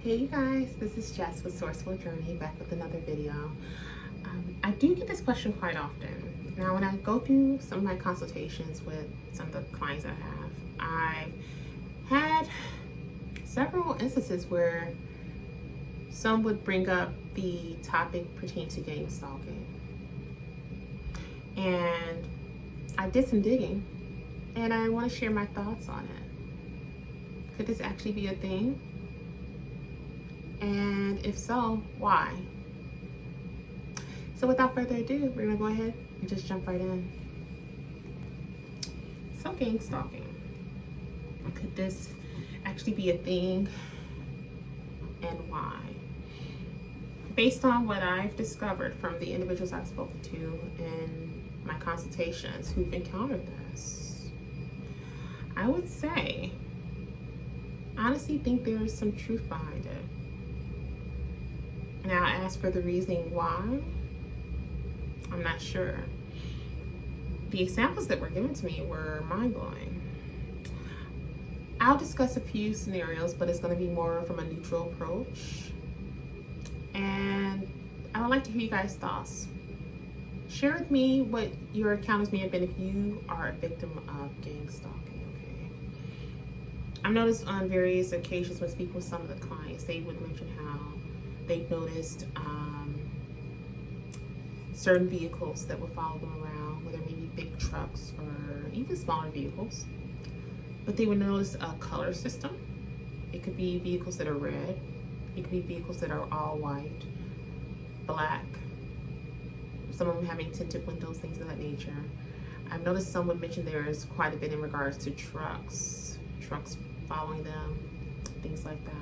Hey you guys, this is Jess with Sourceful Journey, back with another video. I do get this question quite often. Now when I go through some of my consultations with some of the clients I've had several instances where some would bring up the topic pertaining to gang stalking. And I did some digging and I want to share my thoughts on it. Could this actually be a thing? And if so, why? So without further ado, we're gonna go ahead and just jump right in. So gang stalking. Could this actually be a thing, and why? Based on what I've discovered from the individuals I've spoken to in my consultations who've encountered this, I would say, I honestly think there is some truth behind it. Now, as for the reasoning why, I'm not sure. The examples that were given to me were mind-blowing. I'll discuss a few scenarios, but it's going to be more from a neutral approach. And I would like to hear you guys' thoughts. Share with me what your encounters may have been if you are a victim of gang stalking, okay? I've noticed on various occasions when speaking with some of the clients, they would mention how they've noticed certain vehicles that would follow them around, whether it may be big trucks or even smaller vehicles. But they would notice a color system. It could be vehicles that are red. It could be vehicles that are all white, black. Some of them having tinted windows, things of that nature. I've noticed some would mention there is quite a bit in regards to trucks following them, things like that.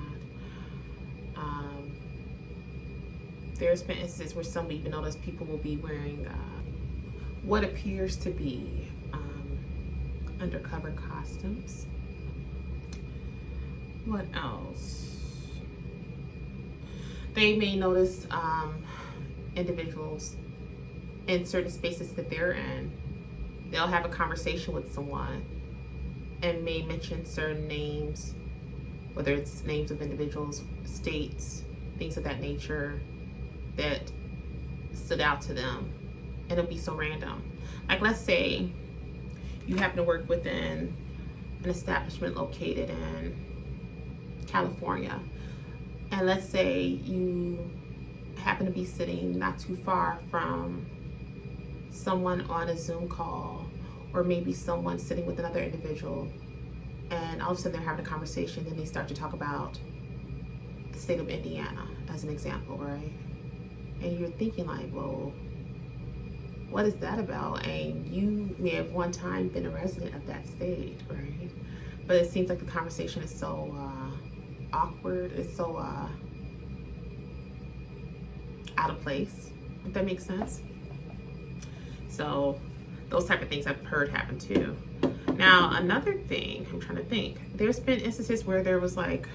There's been instances where some even notice people will be wearing what appears to be undercover costumes. What else? They may notice individuals in certain spaces that they're in. They'll have a conversation with someone and may mention certain names, whether it's names of individuals, states, things of that nature, that stood out to them, and it'll be so random. Like, let's say you happen to work within an establishment located in California, and let's say you happen to be sitting not too far from someone on a Zoom call, or maybe someone sitting with another individual, and all of a sudden they're having a conversation, then they start to talk about the state of Indiana as an example, right? And you're thinking like, well, what is that about? And you may have one time been a resident of that state, right? But it seems like the conversation is so awkward. It's so out of place, if that makes sense. So those type of things I've heard happen too. Now, another thing, I'm trying to think. There's been instances where there was like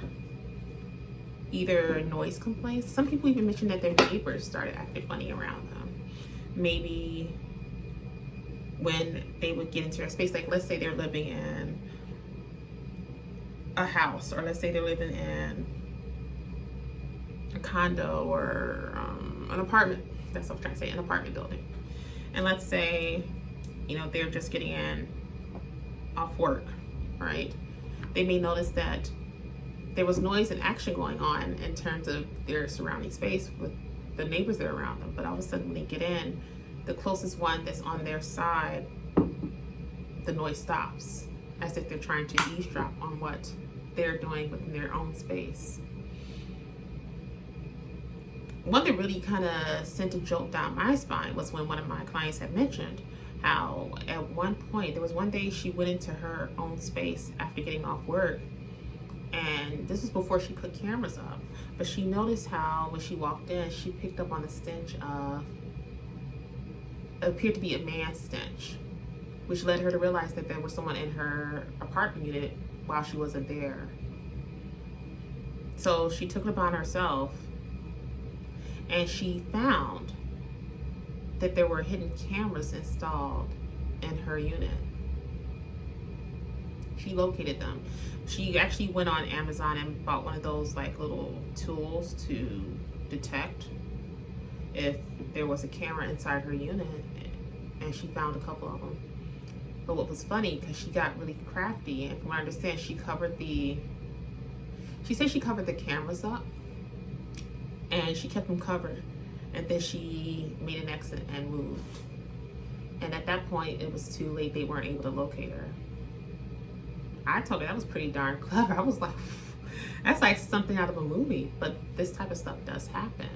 either noise complaints. Some people even mentioned that their neighbors started acting funny around them. Maybe when they would get into their space, like let's say they're living in a house, or let's say they're living in a condo or an apartment. That's what I'm trying to say, an apartment building. And let's say, you know, they're just getting in off work, right? They may notice that there was noise and action going on in terms of their surrounding space with the neighbors that are around them. But all of a sudden when they get in, the closest one that's on their side, the noise stops, as if they're trying to eavesdrop on what they're doing within their own space. One that really kind of sent a jolt down my spine was when one of my clients had mentioned how at one point, there was one day she went into her own space after getting off work, and this was before she put cameras up, but she noticed how when she walked in, she picked up on the stench of, it appeared to be a man's stench, which led her to realize that there was someone in her apartment unit while she wasn't there. So she took it upon herself, and she found that there were hidden cameras installed in her unit. She located them. She actually went on Amazon and bought one of those like little tools to detect if there was a camera inside her unit, and she found a couple of them. But what was funny, because she got really crafty, and from what I understand, she said she covered the cameras up and she kept them covered, and then she made an exit and moved. And at that point, it was too late. They weren't able to locate her. I told her that was pretty darn clever. I was like, that's like something out of a movie, but this type of stuff does happen.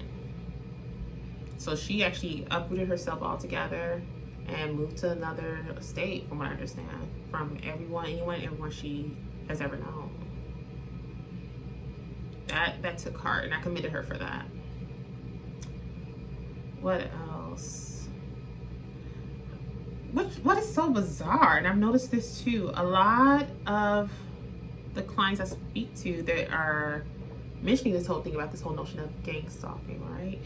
So she actually uprooted herself altogether and moved to another state, from what I understand, from everyone she has ever known. That took heart, and I commended her for that. What else? What is so bizarre, and I've noticed this too, a lot of the clients I speak to that are mentioning this whole thing about this whole notion of gang stalking, right?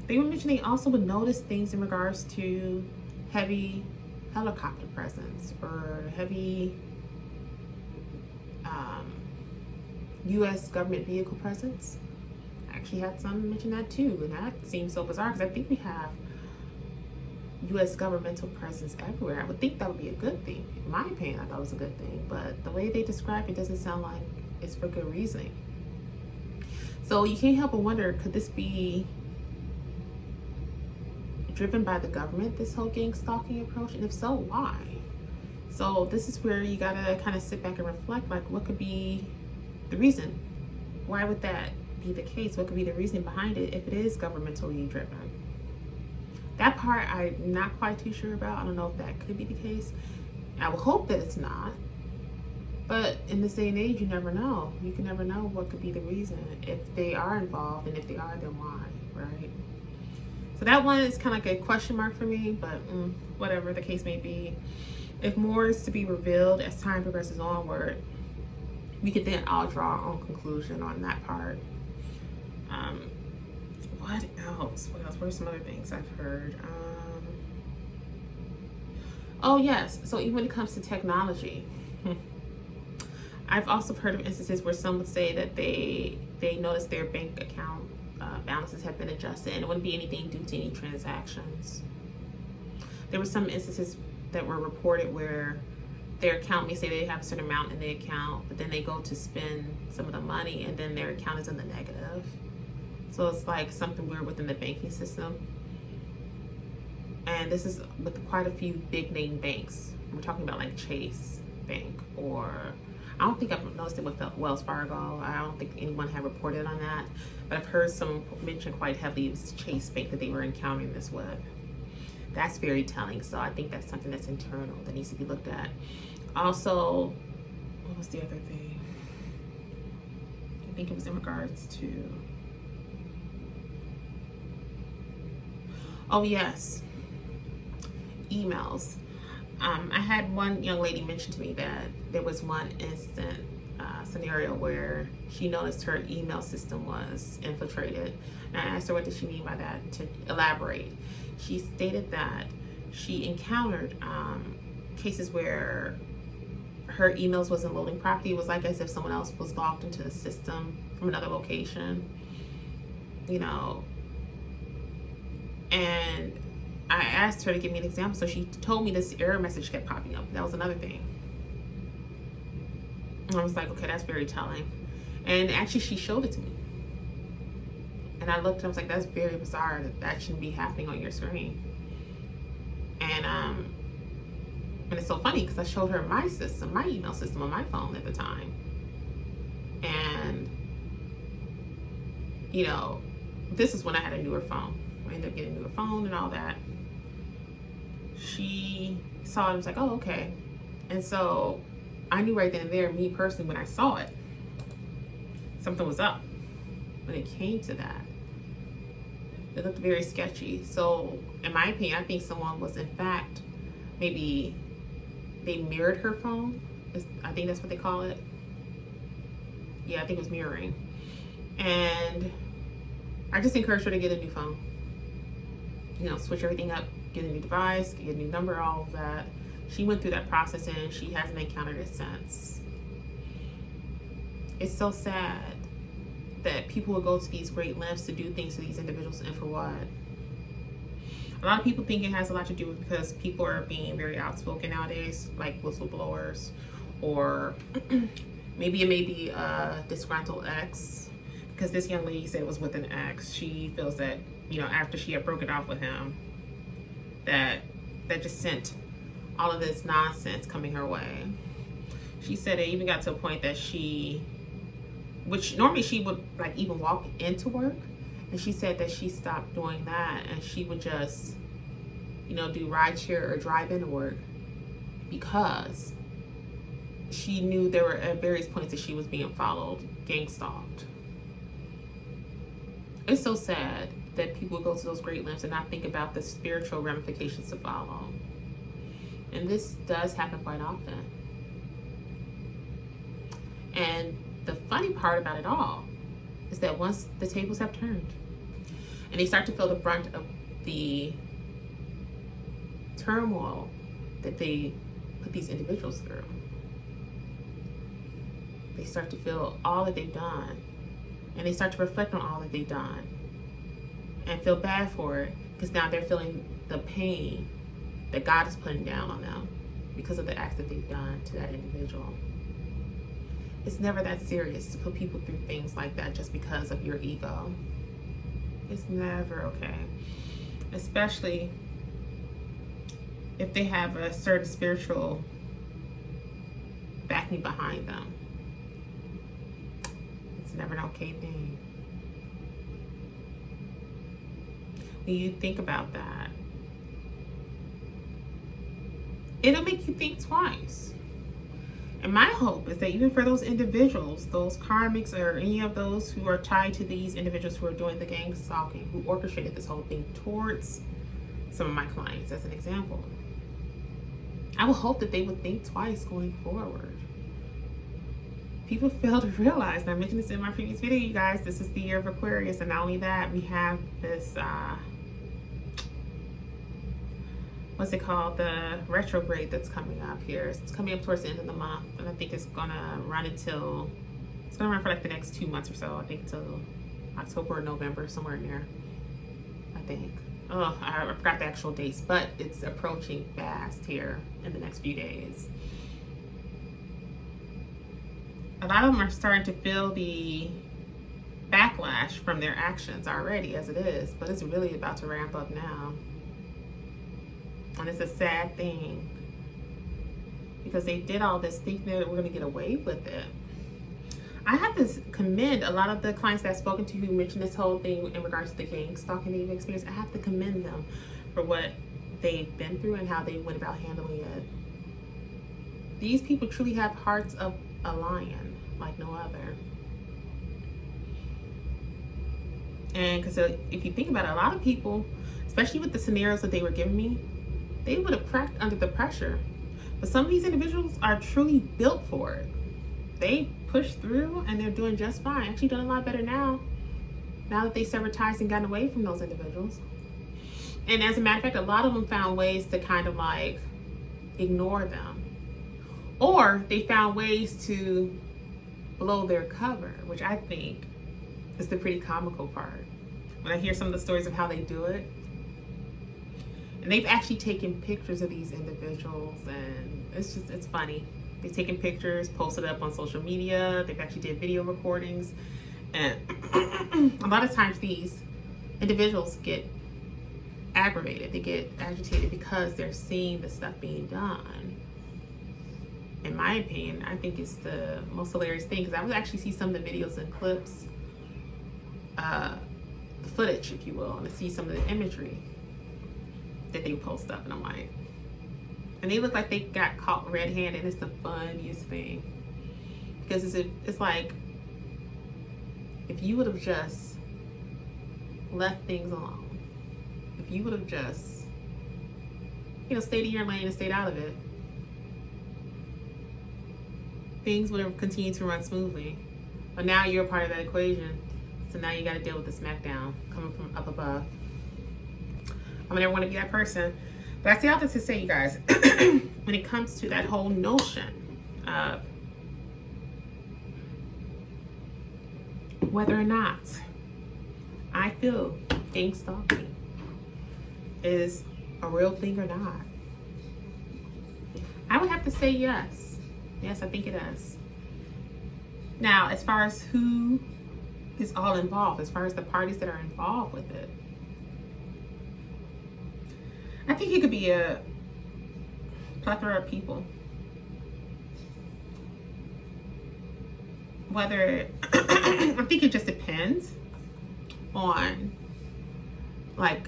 They were mentioning they also would notice things in regards to heavy helicopter presence or heavy U.S. government vehicle presence. I actually had some mention that too, and that seems so bizarre because I think we have U.S. governmental presence everywhere. I would think that would be a good thing. In my opinion, I thought it was a good thing, but the way they describe it doesn't sound like it's for good reasoning. So you can't help but wonder, could this be driven by the government, this whole gang stalking approach? And if so, why? So this is where you gotta kind of sit back and reflect, like, what could be the reason? Why would that be the case? What could be the reason behind it if it is governmentally driven? That part I'm not quite too sure about. I don't know if that could be the case. I would hope that it's not. But in this day and age, you never know. You can never know what could be the reason if they are involved, and if they are, then why, right? So that one is kind of like a question mark for me, but whatever the case may be. If more is to be revealed as time progresses onward, we could then all draw our own conclusion on that part. What else? What are some other things I've heard? Oh yes, so even when it comes to technology, I've also heard of instances where some would say that they noticed their bank account balances have been adjusted, and it wouldn't be anything due to any transactions. There were some instances that were reported where their account may say they have a certain amount in the account, but then they go to spend some of the money and then their account is in the negative. So it's like something weird within the banking system. And this is with quite a few big name banks. We're talking about like Chase Bank, or I don't think I've noticed it with Wells Fargo. I don't think anyone had reported on that, but I've heard someone mention quite heavily it was Chase Bank that they were encountering this with. That's very telling. So I think that's something that's internal that needs to be looked at. Also, what was the other thing? I think it was in regards to, oh yes, emails. I had one young lady mention to me that there was one instant scenario where she noticed her email system was infiltrated. And I asked her what did she mean by that, to elaborate. She stated that she encountered cases where her emails wasn't loading properly. It was like as if someone else was logged into the system from another location, you know. And I asked her to give me an example, so she told me this error message kept popping up. That was another thing. And I was like, okay, that's very telling. And actually, she showed it to me. And I looked and I was like, that's very bizarre that shouldn't be happening on your screen. And it's so funny because I showed her my system, my email system on my phone at the time. And, you know, this is when I had a newer phone. I ended up getting a newer phone and all that. She saw it and was like, oh, okay. And so I knew right then and there, me personally, when I saw it, something was up. When it came to that, it looked very sketchy. So in my opinion, I think someone was in fact, maybe they mirrored her phone. I think that's what they call it. Yeah, I think it was mirroring. And I just encouraged her to get a new phone. You know, switch everything up, get a new device, get a new number, all of that. She went through that process and she hasn't encountered it since. It's so sad that people will go to these great lengths to do things to these individuals, and for what? A lot of people think it has a lot to do with because people are being very outspoken nowadays, like whistleblowers, or maybe it may be a disgruntled ex, because this young lady said it was with an ex. She feels that, you know, after she had broken off with him, that just sent all of this nonsense coming her way. She said it even got to a point that which normally she would like even walk into work, and she said that she stopped doing that and she would just, you know, do rideshare or drive into work because she knew there were at various points that she was being followed, gang stalked. It's so sad that people go to those great lengths and not think about the spiritual ramifications to follow. And this does happen quite often. And the funny part about it all is that once the tables have turned and they start to feel the brunt of the turmoil that they put these individuals through, they start to feel all that they've done, and they start to reflect on all that they've done and feel bad for it, because now they're feeling the pain that God is putting down on them because of the acts that they've done to that individual. It's never that serious to put people through things like that just because of your ego. It's never okay. Especially if they have a certain spiritual backing behind them. It's never an okay thing. When you think about that, it'll make you think twice. And my hope is that even for those individuals, those karmics or any of those who are tied to these individuals who are doing the gang stalking, who orchestrated this whole thing towards some of my clients as an example, I would hope that they would think twice going forward. People fail to realize, and I mentioned this in my previous video, you guys, this is the year of Aquarius, and not only that, we have this what's it called, the retrograde that's coming up here. It's coming up towards the end of the month, and I think it's gonna run for like the next 2 months or so. I think till October or November, somewhere in there, I think. Oh, I forgot the actual dates, but it's approaching fast here in the next few days. A lot of them are starting to feel the backlash from their actions already as it is, but it's really about to ramp up now. And it's a sad thing because they did all this thinking that we're going to get away with it. I have to commend a lot of the clients that I've spoken to who mentioned this whole thing in regards to the gang stalking they've experienced. I have to commend them for what they've been through and how they went about handling it. These people truly have hearts of a lion like no other. And because if you think about it, a lot of people, especially with the scenarios that they were giving me, they would have cracked under the pressure. But some of these individuals are truly built for it. They pushed through and they're doing just fine. Actually doing a lot better now that they severed ties and gotten away from those individuals. And as a matter of fact, a lot of them found ways to kind of like ignore them. Or they found ways to blow their cover, which I think is the pretty comical part. When I hear some of the stories of how they do it, and they've actually taken pictures of these individuals, and it's funny. They've taken pictures, posted up on social media. They've actually did video recordings. And a lot of times these individuals get aggravated. They get agitated because they're seeing the stuff being done. In my opinion, I think it's the most hilarious thing, because I would actually see some of the videos and clips, the footage, if you will, and to see some of the imagery that they post up, and I'm like, and they look like they got caught red-handed. It's the funniest thing, because it's like, if you would have just left things alone, if you would have just, stayed in your lane and stayed out of it, things would have continued to run smoothly. But now you're a part of that equation, so now you got to deal with the smackdown coming from up above. I would never want to be that person. But I see all this to say, you guys, when it comes to that whole notion of whether or not I feel gang stalking is a real thing or not. I would have to say yes. Yes, I think it is. Now, as far as who is all involved, as far as the parties that are involved with it, I think it could be a plethora of people. Whether, I think it just depends on like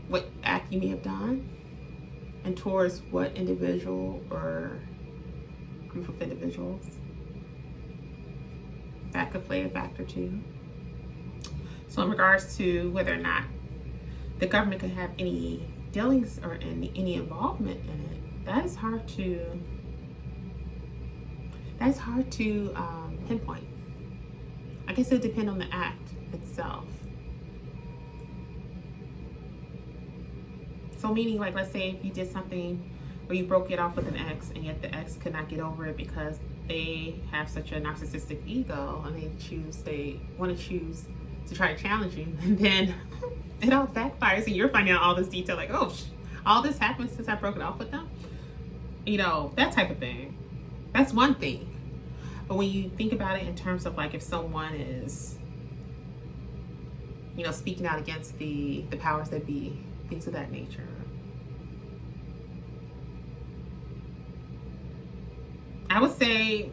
what act you may have done and towards what individual or group of individuals. That could play a factor too. So in regards to whether or not the government could have any dealings or any involvement in it, that is hard to pinpoint. I guess it would depend on the act itself. So meaning, like, let's say if you did something or you broke it off with an ex and yet the ex could not get over it because they have such a narcissistic ego and they want to choose to try to challenge you, and then it all backfires and you're finding out all this detail, like, oh, all this happened since I broke it off with them. You know, that type of thing. That's one thing. But when you think about it in terms of like if someone is, you know, speaking out against the powers that be, things of that nature. I would say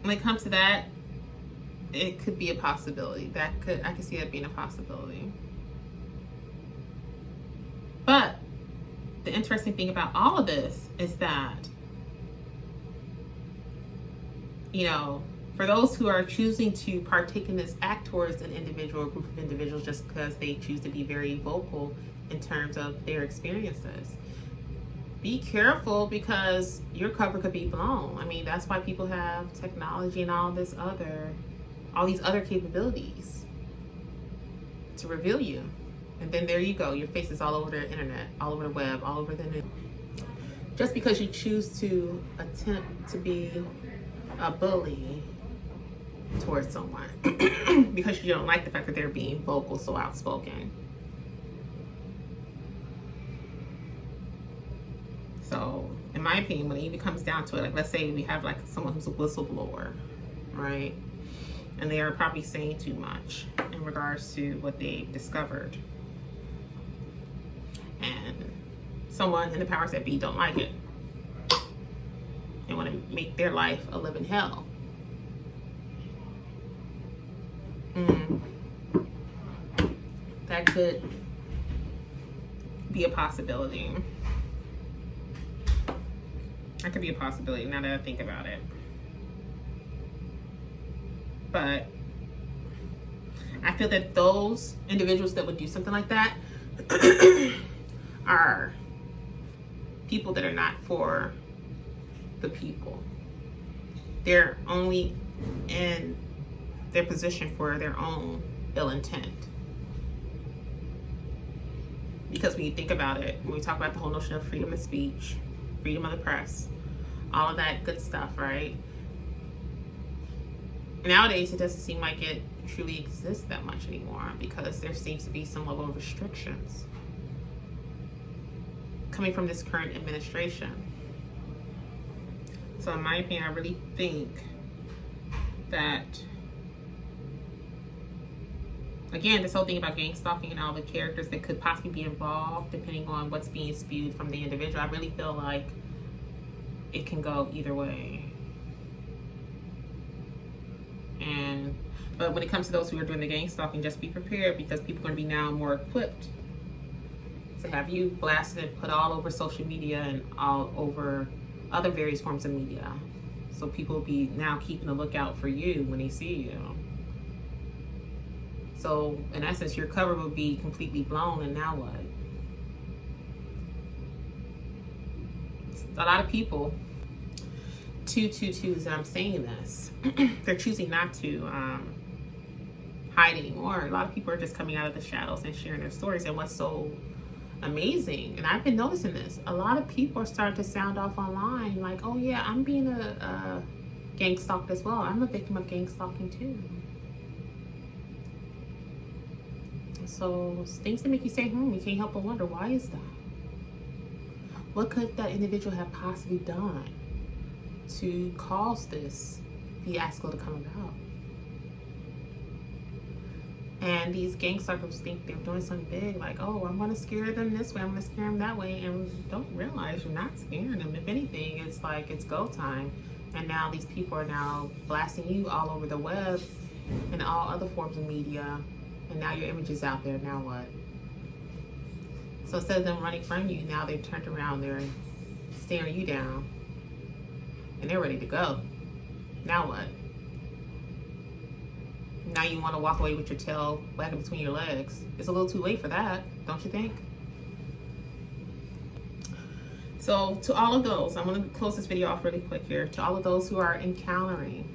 when it comes to that, it could be a possibility. I could see that being a possibility. But the interesting thing about all of this is that, you know, for those who are choosing to partake in this act towards an individual or group of individuals just because they choose to be very vocal in terms of their experiences, be careful because your cover could be blown. I mean, that's why people have technology and all these other capabilities to reveal you. And then there you go. Your face is all over the internet, all over the web, all over the news. Just because you choose to attempt to be a bully towards someone because you don't like the fact that they're being vocal, so outspoken. So in my opinion, when it even comes down to it, like let's say we have like someone who's a whistleblower, right? And they are probably saying too much in regards to what they discovered. And someone in the powers that be don't like it. They want to make their life a living hell. That could be a possibility. That could be a possibility now that I think about it. But I feel that those individuals that would do something like that are people that are not for the people. They're only in their position for their own ill intent. Because when you think about it, when we talk about the whole notion of freedom of speech, freedom of the press, all of that good stuff, right? Nowadays, it doesn't seem like it truly exists that much anymore because there seems to be some level of restrictions coming from this current administration. So in my opinion, I really think that, again, this whole thing about gang stalking and all the characters that could possibly be involved, depending on what's being spewed from the individual, I really feel like it can go either way. But when it comes to those who are doing the gang stalking, just be prepared because people are going to be now more equipped to have you blasted and put all over social media and all over other various forms of media. So people will be now keeping a lookout for you when they see you. So in essence, your cover will be completely blown, and now what? A lot of people, 222s, and I'm saying this, they're choosing not to hide anymore. A lot of people are just coming out of the shadows and sharing their stories. And what's so amazing, and I've been noticing this, a lot of people are starting to sound off online like, oh yeah, I'm being a gang stalked as well. I'm a victim of gang stalking too. So things that make you say, you can't help but wonder, why is that? What could that individual have possibly done to cause this fiasco to come about? And these gang stalkers think they're doing something big, like, oh, I'm going to scare them this way, I'm going to scare them that way, and don't realize you're not scaring them. If anything, it's like it's go time. And now these people are now blasting you all over the web and all other forms of media, and now your image is out there. Now what? So instead of them running from you, now they've turned around, they're staring you down, and they're ready to go. Now what? Now you want to walk away with your tail wagging between your legs. It's a little too late for that, don't you think? So to all of those, I'm going to close this video off really quick here. To all of those who are encountering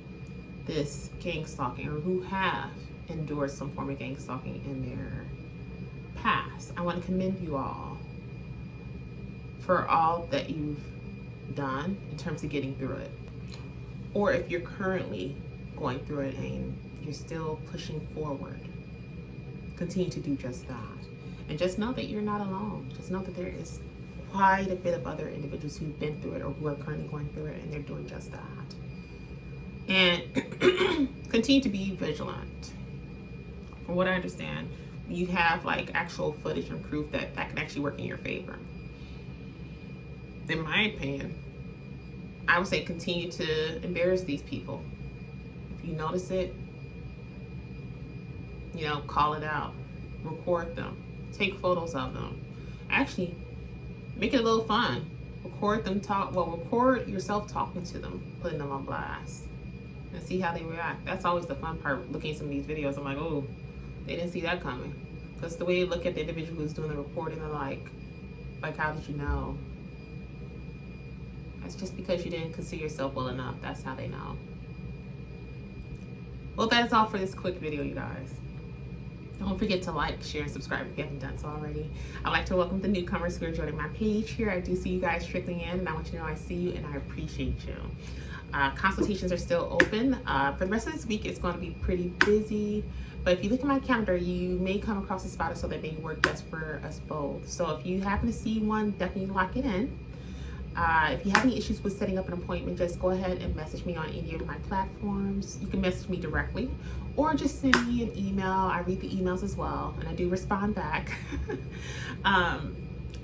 this gang stalking, or who have endured some form of gang stalking in their past, I want to commend you all for all that you've done in terms of getting through it. Or if you're currently going through it and you're still pushing forward, continue to do just that. And just know that you're not alone. Just know that there is quite a bit of other individuals who've been through it or who are currently going through it, and they're doing just that. And continue to be vigilant. From what I understand, you have like actual footage and proof that can actually work in your favor. In my opinion, I would say continue to embarrass these people. If you notice it, call it out, record them, take photos of them. Actually, make it a little fun. Record yourself talking to them, putting them on blast, and see how they react. That's always the fun part, looking at some of these videos. I'm like, oh, they didn't see that coming. Because the way you look at the individual who's doing the recording, they're like, how did you know? That's just because you didn't consider yourself well enough. That's how they know. Well, that is all for this quick video, you guys. Don't forget to like, share, and subscribe if you haven't done so already. I'd like to welcome the newcomers who are joining my page here. I do see you guys trickling in, and I want you to know I see you and I appreciate you. Consultations are still open. For the rest of this week, it's going to be pretty busy. But if you look at my calendar, you may come across a spot so that may work best for us both. So if you happen to see one, definitely lock it in. If you have any issues with setting up an appointment, just go ahead and message me on any of my platforms. You can message me directly or just send me an email. I read the emails as well, and I do respond back.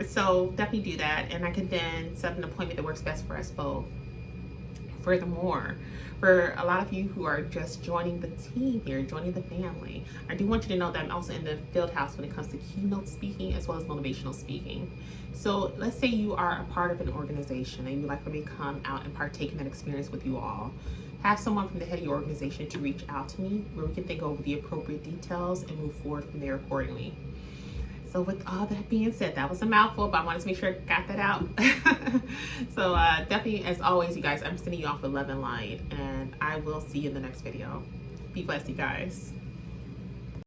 So definitely do that, and I can then set an appointment that works best for us both. Furthermore, for a lot of you who are just joining the team here, joining the family, I do want you to know that I'm also in the field house when it comes to keynote speaking as well as motivational speaking. So let's say you are a part of an organization and you'd like for me to come out and partake in that experience with you all. Have someone from the head of your organization to reach out to me where we can think over the appropriate details and move forward from there accordingly. So with all that being said, that was a mouthful, but I wanted to make sure I got that out. So definitely, as always, you guys, I'm sending you off with love and light, and I will see you in the next video. Be blessed, you guys.